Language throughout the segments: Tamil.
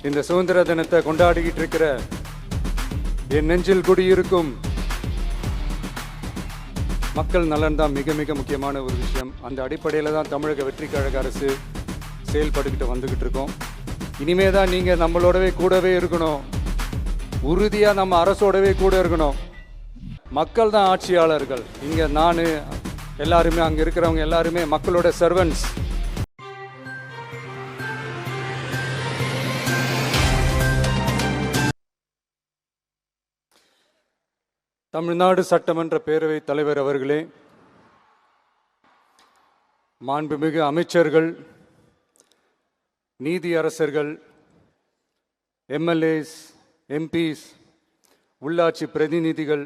இந்த சுதந்திர தினத்தை கொண்டாடிக்கிட்டு இருக்கிற என் நெஞ்சில் குடியிருக்கும் மக்கள் நலன் தான் மிக மிக முக்கியமான ஒரு விஷயம். அந்த அடிப்படையில் தான் தமிழக வெற்றி கழக அரசு செயல்பட்டுக்கிட்டு வந்துக்கிட்டு இருக்கோம். இனிமே தான் நீங்கள் நம்மளோடவே கூடவே இருக்கணும், உறுதியாக நம்ம அரசோடவே கூட இருக்கணும். மக்கள் தான் ஆட்சியாளர்கள். இங்கே நான் எல்லாருமே, அங்கே இருக்கிறவங்க எல்லாருமே மக்களோட சர்வன்ட்ஸ். தமிழ்நாடு சட்டமன்ற பேரவைத் தலைவர் அவர்களே, மாண்புமிகு அமைச்சர்கள், நீதி அரசர்கள், எம்எல்ஏஸ், எம்பிஸ், உள்ளாட்சி பிரதிநிதிகள்,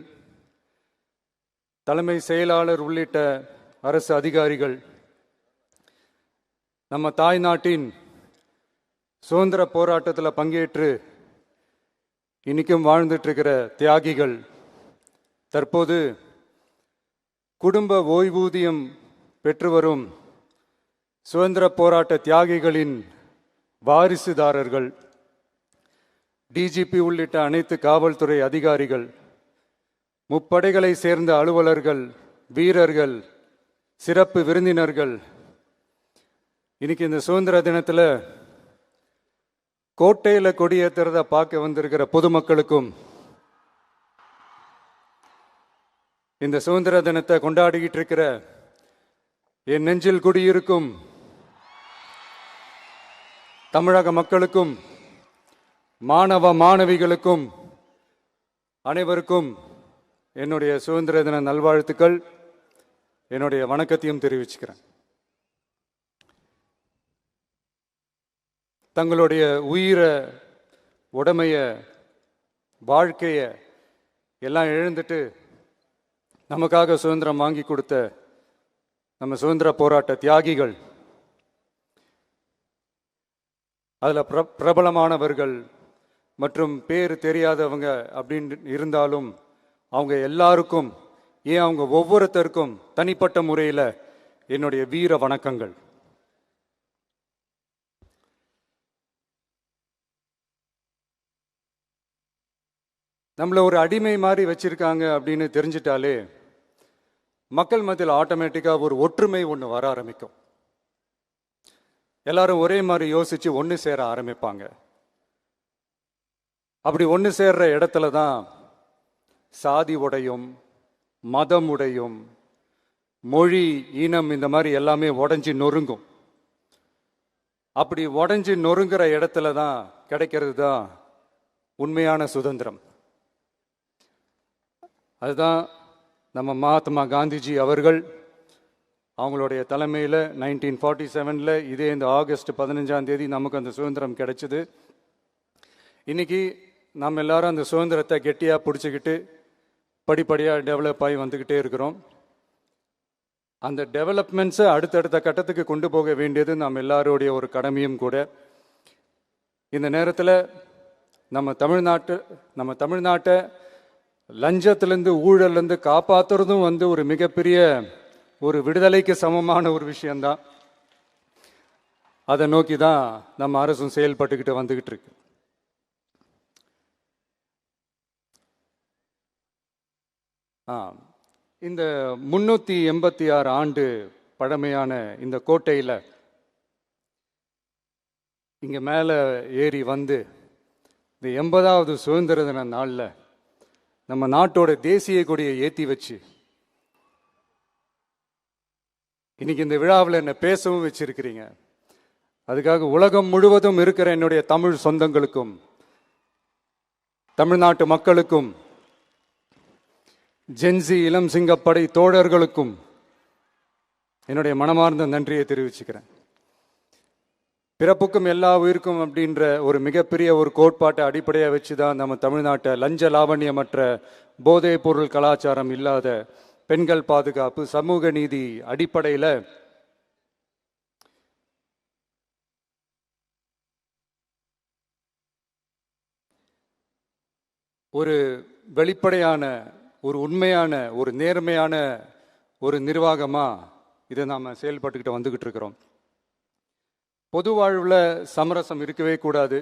தலைமை செயலாளர் உள்ளிட்ட அரசு அதிகாரிகள், நம்ம தாய்நாட்டின் சுதந்திர போராட்டத்தில் பங்கேற்று இன்னைக்கும் வாழ்ந்துட்டு இருக்கிற தியாகிகள், தற்போது குடும்ப ஓய்வூதியம் பெற்று வரும் சுதந்திர போராட்ட தியாகிகளின் வாரிசுதாரர்கள், டிஜிபி உள்ளிட்ட அனைத்து காவல்துறை அதிகாரிகள், முப்படைகளை சேர்ந்த அலுவலர்கள், வீரர்கள், சிறப்பு விருந்தினர்கள், இன்னைக்கு இந்த சுதந்திர தினத்தில் கோட்டையில் கொடியேற்றுறத பார்க்க வந்திருக்கிற பொதுமக்களுக்கும், இந்த சுதந்திர தினத்தை கொண்டாடிக்கிட்டு இருக்கிற என் நெஞ்சில் குடியிருக்கும் தமிழக மக்களுக்கும், மாணவ மாணவிகளுக்கும் அனைவருக்கும் என்னுடைய சுதந்திர தின நல்வாழ்த்துக்கள், என்னுடைய வணக்கத்தையும் தெரிவிச்சுக்கிறேன். தங்களுடைய உயிரை, உடமைய, வாழ்க்கைய எல்லாம் இழந்துட்டு நமக்காக சுதந்திரம் வாங்கி கொடுத்த நம்ம சுதந்திர போராட்ட தியாகிகள், அதில் பிரபலமானவர்கள் மற்றும் பேர் தெரியாதவங்க அப்படின்னு இருந்தாலும் அவங்க எல்லாருக்கும், ஏன் அவங்க ஒவ்வொருத்தருக்கும் தனிப்பட்ட முறையில் என்னுடைய வீர வணக்கங்கள். நம்மளை ஒரு அடிமை மாதிரி வச்சிருக்காங்க அப்படின்னு தெரிஞ்சிட்டாலே மக்கள் மத்தியில் ஆட்டோமேட்டிக்காக ஒரு ஒற்றுமை ஒன்று வர ஆரம்பிக்கும். எல்லாரும் ஒரே மாதிரி யோசிச்சு ஒன்று சேர ஆரம்பிப்பாங்க. அப்படி ஒன்று சேர்ற இடத்துல தான் சாதி உடையும், மதம் உடையும், மொழி, இனம், இந்த மாதிரி எல்லாமே உடஞ்சி நொறுங்கும். அப்படி உடஞ்சி நொறுங்குற இடத்துல தான் கிடைக்கிறது தான் உண்மையான சுதந்திரம். அதுதான் நம்ம மகாத்மா காந்திஜி அவர்கள் அவங்களுடைய தலைமையில் 1947 இதே இந்த ஆகஸ்ட் 15 நமக்கு அந்த சுதந்திரம் கிடைச்சிது. இன்னைக்கு நம்ம எல்லாரும் அந்த சுதந்திரத்தை கெட்டியாக பிடிச்சிக்கிட்டு படிப்படியாக டெவலப் ஆகி வந்துக்கிட்டே இருக்கிறோம். அந்த டெவலப்மெண்ட்ஸை அடுத்தடுத்த கட்டத்துக்கு கொண்டு போக வேண்டியது நம்ம எல்லாருடைய ஒரு கடமையும் கூட. இந்த நேரத்தில் நம்ம தமிழ்நாட்டை லஞ்சத்திலேருந்து, ஊழல்லேருந்து காப்பாற்றுறதும் ஒரு மிகப்பெரிய ஒரு விடுதலைக்கு சமமான ஒரு விஷயந்தான். அதை நோக்கி தான் நம்ம அரசும் செயல்பட்டுக்கிட்டு வந்துக்கிட்டு இருக்கு. இந்த 386 ஆண்டு பழமையான இந்த கோட்டையில் இங்கே மேலே ஏறி வந்து இந்த 80வது சுதந்திர தின நாளில் நம்ம நாட்டோட தேசிய கொடியை ஏற்றி வச்சு இன்னைக்கு இந்த விழாவில் என்னை பேசவும் வச்சிருக்கிறீங்க. அதுக்காக உலகம் முழுவதும் இருக்கிற என்னுடைய தமிழ் சொந்தங்களுக்கும், தமிழ்நாட்டு மக்களுக்கும், ஜென்சி இளம் சிங்கப்படை தோழர்களுக்கும் என்னுடைய மனமார்ந்த நன்றியை தெரிவிச்சுக்கிறேன். பிறப்புக்கும் எல்லா உயிருக்கும் அப்படின்ற ஒரு மிகப்பெரிய ஒரு கோட்பாட்டை அடிப்படையாக வச்சு தான் நம்ம தமிழ்நாட்டை லஞ்ச லாவண்யமற்ற போதைப் பொருள் கலாச்சாரம் இல்லாத, பெண்கள் பாதுகாப்பு, சமூக நீதி அடிப்படையில் ஒரு வெளிப்படையான, ஒரு உண்மையான, ஒரு நேர்மையான ஒரு நிர்வாகமாக இதை நாம் செயல்பட்டுக்கிட்டு வந்துக்கிட்டு இருக்கிறோம். பொது வாழ்வில் சமரசம் இருக்கவே கூடாது.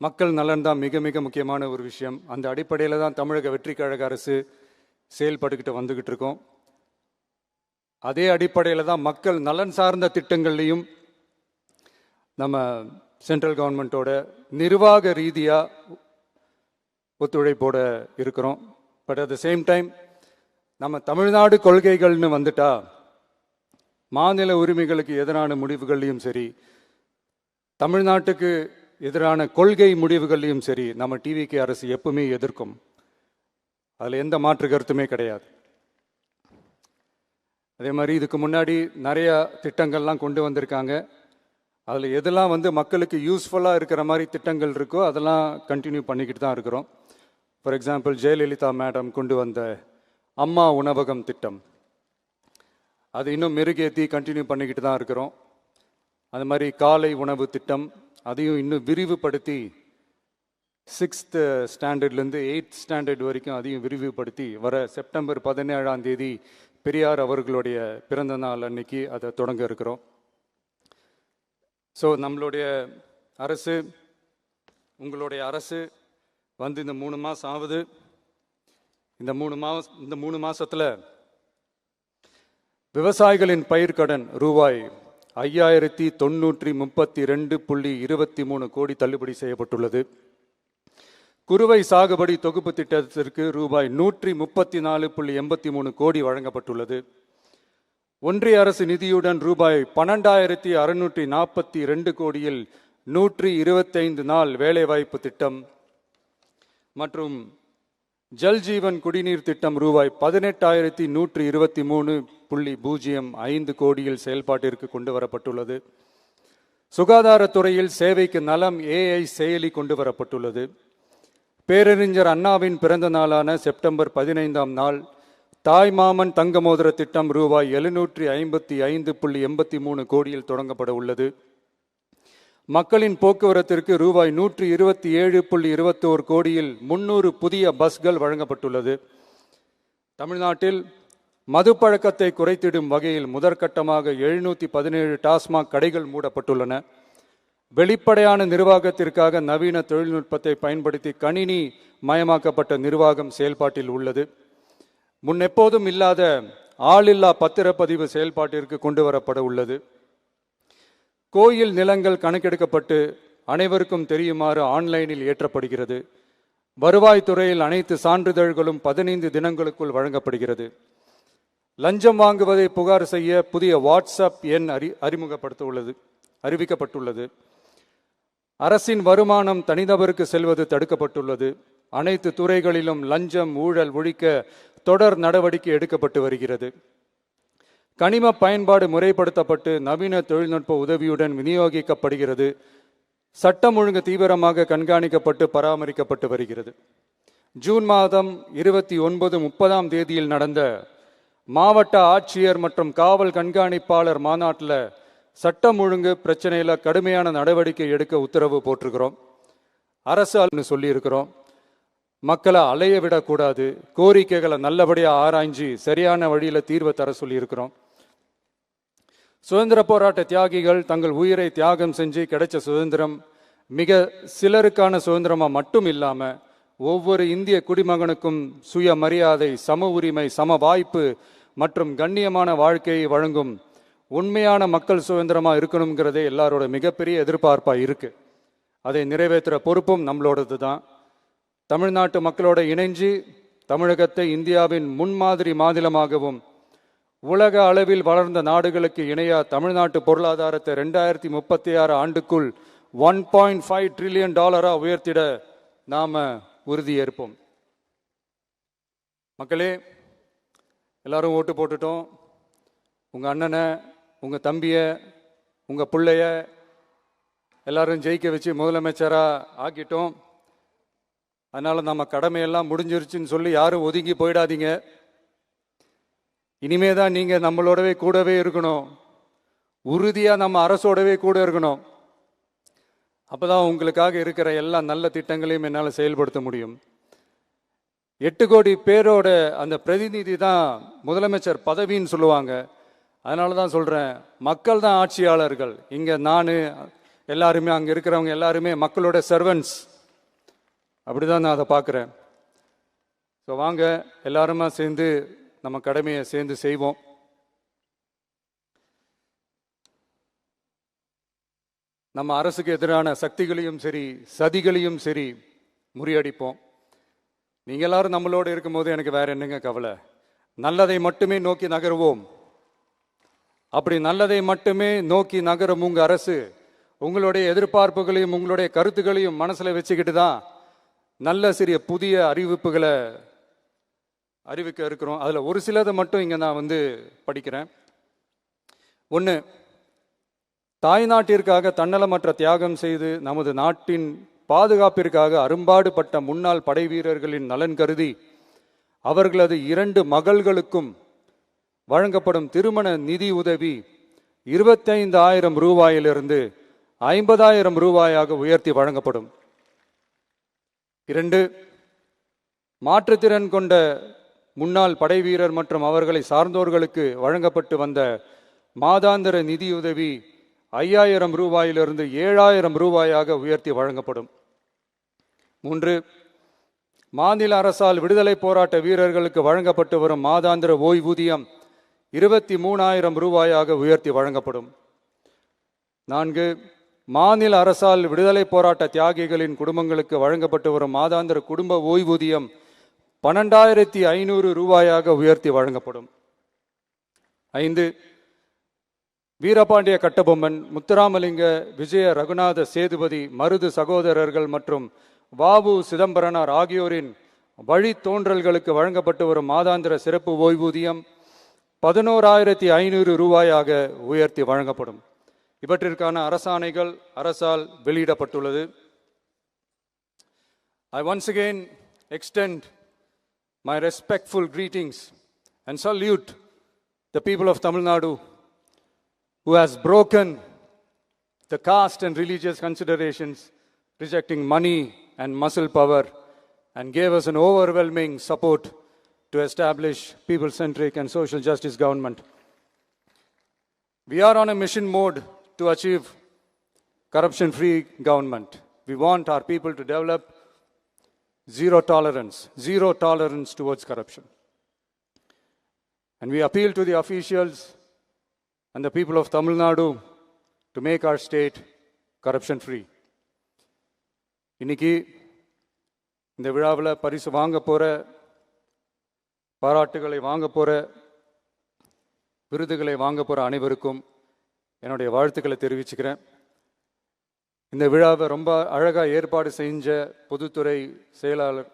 மக்கள் நலன் தான் மிக மிக முக்கியமான ஒரு விஷயம். அந்த அடிப்படையில் தான் தமிழக வெற்றி கழக அரசு செயல்பட்டுக்கிட்டு வந்துக்கிட்டு இருக்கோம். அதே அடிப்படையில் தான் மக்கள் நலன் சார்ந்த திட்டங்கள்லையும் நம்ம சென்ட்ரல் கவர்மெண்ட்டோட நிர்வாக ரீதியாக ஒத்துழைப்போட இருக்கிறோம். But at the same time நம்ம தமிழ்நாடு கொள்கைகள்னு வந்துட்டா மாநில உரிமைகளுக்கு எதிரான முடிவுகள்லையும் சரி, தமிழ்நாட்டுக்கு எதிரான கொள்கை முடிவுகள்லையும் சரி, நம்ம டிவிகே அரசு எப்பவுமே எதிர்க்கும். அதில் எந்த மாற்று கருத்துமே கிடையாது. அதே மாதிரி இதுக்கு முன்னாடி நிறைய திட்டங்கள்லாம் கொண்டு வந்திருக்காங்க. அதில் எதெல்லாம் மக்களுக்கு யூஸ்ஃபுல்லாக இருக்கிற மாதிரி திட்டங்கள் இருக்கோ அதெல்லாம் கண்டினியூ பண்ணிக்கிட்டு தான் இருக்கிறோம். ஃபார் எக்ஸாம்பிள், ஜெயலலிதா மேடம் கொண்டு வந்த அம்மா உணவகம் திட்டம், அது இன்னும் மெருகேற்றி கண்டினியூ பண்ணிக்கிட்டு தான் இருக்கிறோம். அது மாதிரி காலை உணவு திட்டம், அதையும் இன்னும் விரிவுபடுத்தி 6th ஸ்டாண்டர்ட்லேருந்து 8th ஸ்டாண்டர்ட் வரைக்கும் அதையும் விரிவுபடுத்தி வர செப்டம்பர் 17 பெரியார் அவர்களுடைய பிறந்த நாள் அன்னைக்கு அதை தொடங்க இருக்கிறோம். ஸோ நம்மளுடைய அரசு, உங்களுடைய அரசு இந்த 3 மாதம் ஆகுது. இந்த 3 மாதத்தில் விவசாயிகளின் பயிர்க்கடன் ரூபாய் 5932.23 கோடி தள்ளுபடி செய்யப்பட்டுள்ளது. குறுவை சாகுபடி தொகுப்பு திட்டத்திற்கு ரூபாய் 134.83 கோடி வழங்கப்பட்டுள்ளது. ஒன்றிய அரசு நிதியுடன் ரூபாய் 12,642 கோடியில் 125 நாள் வேலைவாய்ப்பு திட்டம் மற்றும் ஜல் ஜீவன் குடிநீர் திட்டம் ரூபாய் 18,123.05 கோடியில் செயல்பாட்டிற்கு கொண்டு வரப்பட்டுள்ளது. சுகாதாரத்துறையில் சேவைக்கு நலம் AI செயலி கொண்டு வரப்பட்டுள்ளது. பேரறிஞர் அண்ணாவின் பிறந்த நாளான செப்டம்பர் 15 தாய்மாமன் தங்க மோதிர திட்டம் ரூபாய் 755.83 கோடியில் தொடங்கப்பட உள்ளது. மக்களின் போக்குவரத்திற்கு ரூபாய் 127.21 கோடியில் 300 புதிய பஸ்கள் வழங்கப்பட்டுள்ளது. தமிழ்நாட்டில் மது பழக்கத்தை குறைத்திடும் வகையில் முதற்கட்டமாக 717 டாஸ்மாக் கடைகள் மூடப்பட்டுள்ளன. வெளிப்படையான நிர்வாகத்திற்காக நவீன தொழில்நுட்பத்தை பயன்படுத்தி கணினி மயமாக்கப்பட்ட நிர்வாகம் செயல்பாட்டில் உள்ளது. முன்னெப்போதும் இல்லாத ஆளில்லா பத்திரப்பதிவு செயல்பாட்டிற்கு கொண்டு வரப்பட உள்ளது. கோயில் நிலங்கள் கணக்கெடுக்கப்பட்டு அனைவருக்கும் தெரியுமாறு ஆன்லைனில் ஏற்றப்படுகிறது. வருவாய்த்துறையில் அனைத்து சான்றிதழ்களும் 15 தினங்களுக்குள் வழங்கப்படுகிறது. லஞ்சம் வாங்குவதை புகார் செய்ய புதிய வாட்ஸ்அப் எண் அறிவிக்கப்பட்டுள்ளது. அரசின் வருமானம் தனிநபருக்கு செல்வது தடுக்கப்பட்டுள்ளது. அனைத்து துறைகளிலும் லஞ்சம் ஊழல் ஒழிக்க தொடர் நடவடிக்கை எடுக்கப்பட்டு வருகிறது. கனிம பயன்பாடு முறைப்படுத்தப்பட்டு நவீன தொழில்நுட்ப உதவியுடன் விநியோகிக்கப்படுகிறது. சட்டம் ஒழுங்கு தீவிரமாக கண்காணிக்கப்பட்டு பராமரிக்கப்பட்டு வருகிறது. ஜூன் 29-30 தேதியில் நடந்த மாவட்ட ஆட்சியர் மற்றும் காவல் கண்காணிப்பாளர் மாநாட்டில் சட்டம் ஒழுங்கு பிரச்சனையில் கடுமையான நடவடிக்கை எடுக்க உத்தரவு போட்டிருக்கிறோம். அரசு சொல்லியிருக்கிறோம். மக்களை அலைய விடக்கூடாது, கோரிக்கைகளை நல்லபடியாக ஆராய்ஞ்சு சரியான வழியில் தீர்வை தர சொல்லியிருக்கிறோம். சுதந்திர போராட்ட தியாகிகள் தங்கள் உயிரை தியாகம் செஞ்சு கிடைச்ச சுதந்திரம் மிக சிலருக்கான சுதந்திரமாக மட்டும் இல்லாமல் ஒவ்வொரு இந்திய குடிமகனுக்கும் சுய மரியாதை, சம உரிமை, சம வாய்ப்பு மற்றும் கண்ணியமான வாழ்க்கையை வழங்கும் உண்மையான மக்கள் சுதந்திரமாக இருக்கணுங்கிறதே எல்லாரோட மிகப்பெரிய எதிர்பார்ப்பாக இருக்கு. அதை நிறைவேற்றுற பொறுப்பும் நம்மளோடது தான். தமிழ்நாட்டு மக்களோட இணைஞ்சு தமிழகத்தை இந்தியாவின் முன்மாதிரி மாநிலமாகவும் உலக அளவில் வளர்ந்த நாடுகளுக்கு இணையா தமிழ்நாட்டு பொருளாதாரத்தை 2036 ஆண்டுக்குள் $1.5 trillion உயர்த்திட நாம உறுதியேற்போம். மக்களே, எல்லாரும் ஓட்டு போட்டுட்டோம். உங்க அண்ணனை, உங்க தம்பிய, உங்க பிள்ளைய எல்லாரும் ஜெயிக்க வச்சு முதலமைச்சராக ஆக்கிட்டோம். அதனால நம்ம கடமையெல்லாம் முடிஞ்சிருச்சுன்னு சொல்லி யாரும் ஒதுங்கி போயிடாதீங்க. இனிமே தான் நீங்க நம்மளோடவே கூடவே இருக்கணும். உறுதியா நம்ம அரசோடவே கூட இருக்கணும். அப்பதான் உங்களுக்காக இருக்கிற எல்லா நல்ல திட்டங்களையும் என்னால் செயல்படுத்த முடியும். 8 கோடி பேரோட அந்த பிரதிநிதி தான் முதலமைச்சர் பதவின்னு சொல்லுவாங்க. அதனால தான் சொல்றேன், மக்கள் தான் ஆட்சியாளர்கள். இங்க நான் எல்லாருமே அங்கே இருக்கிறவங்க எல்லாருமே மக்களோட சர்வன்ட்ஸ். அப்படிதான் நான் அதை பார்க்குறேன். ஸோ வாங்க எல்லாருமா சேர்ந்து நம்ம கடமையை சேர்ந்து செய்வோம். நம்ம அரசுக்கு எதிரான சக்திகளையும் சரி சதிகளையும் சரி முறியடிப்போம். நீங்க எல்லாரும் நம்மளோட இருக்கும்போது எனக்கு வேற என்னங்க கவலை? நல்லதை மட்டுமே நோக்கி நகருவோம். அப்படி நல்லதை மட்டுமே நோக்கி நகரும் உங்க அரசு உங்களுடைய எதிர்பார்ப்புகளையும் உங்களுடைய கருத்துக்களையும் மனசுல வச்சுக்கிட்டு தான் நல்ல சிறிய புதிய அறிவிப்புகளை அறிவிக்க இருக்கிறோம். அதுல ஒரு சிலதை மட்டும் இங்க நான் படிக்கிறேன். ஒன்று, தாய்நாட்டிற்காக தன்னலமற்ற தியாகம் செய்து நமது நாட்டின் பாதுகாப்பிற்காக அரும்பாடுபட்ட முன்னாள் படை வீரர்களின் நலன் கருதி அவர்களது 2 மகள்களுக்கும் வழங்கப்படும் திருமண நிதி உதவி 25,000 ரூபாயிலிருந்து 50,000 ரூபாயாக உயர்த்தி வழங்கப்படும். 2, மாற்றுத்திறன் கொண்ட முன்னாள் படை வீரர் மற்றும் அவர்களை சார்ந்தோர்களுக்கு வழங்கப்பட்டு வந்த மாதாந்திர நிதியுதவி 5,000 ரூபாயிலிருந்து 7,000 ரூபாயாக உயர்த்தி வழங்கப்படும். 3, மாநில அரசால் விடுதலை போராட்ட வீரர்களுக்கு வழங்கப்பட்டு வரும் மாதாந்திர ஓய்வூதியம் 23,000 ரூபாயாக உயர்த்தி வழங்கப்படும். 4, மாநில அரசால் விடுதலை போராட்ட தியாகிகளின் குடும்பங்களுக்கு வழங்கப்பட்டு வரும் மாதாந்திர குடும்ப ஓய்வூதியம் 12,500 ரூபாயாக உயர்த்தி வழங்கப்படும். 5, வீரபாண்டிய கட்டபொம்மன், முத்துராமலிங்க, விஜய ரகுநாத சேதுபதி, மருது சகோதரர்கள் மற்றும் வாவு சிதம்பரனார் ஆகியோரின் வழித்தோன்றல்களுக்கு வழங்கப்பட்டு வரும் மாதாந்திர சிறப்பு ஓய்வூதியம் 11,500 ரூபாயாக உயர்த்தி வழங்கப்படும். இவற்றிற்கான அரசாணைகள் அரசால் வெளியிடப்பட்டுள்ளது. I once again extend my respectful greetings and salute the people of Tamil Nadu who has broken the caste and religious considerations, rejecting money and muscle power, and gave us an overwhelming support to establish people-centric and social justice government. We are on a mission mode to achieve corruption-free government. We want our people to develop zero tolerance towards corruption. And we appeal to the officials and the people of Tamil Nadu to make our state corruption-free. இன்னைக்கு இந்த விழாவில் பரிசு வாங்க போற, பாராட்டுகளை வாங்க போற, விருதுகளை வாங்க போற அனைவருக்கும் என்னுடைய வாழ்த்துக்களை தெரிவிச்சுக்கிறேன். இந்த விழாவை ரொம்ப அழகாக ஏற்பாடு செஞ்ச பொதுத்துறை செயலாளர்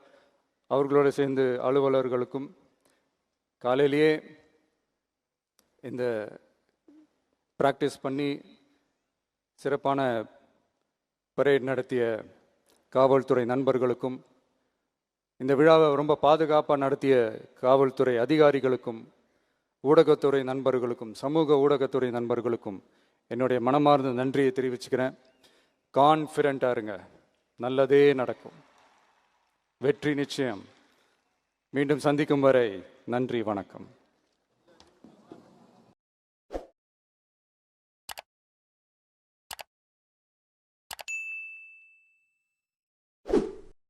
அவர்களோடு சேர்ந்து அலுவலர்களுக்கும், காலையிலேயே இந்த பிராக்டிஸ் பண்ணி சிறப்பான பரேட் நடத்திய காவல்துறை நண்பர்களுக்கும், இந்த விழாவை ரொம்ப பாதுகாப்பாக நடத்திய காவல்துறை அதிகாரிகளுக்கும், ஊடகத்துறை நண்பர்களுக்கும், சமூக ஊடகத்துறை நண்பர்களுக்கும் என்னுடைய மனமார்ந்த நன்றியை தெரிவிச்சுக்கிறேன். கான்ஃபிடென்ட்டாக இருங்க, நல்லதே நடக்கும், வெற்றி நிச்சயம். மீண்டும் சந்திக்கும் வரை நன்றி, வணக்கம்.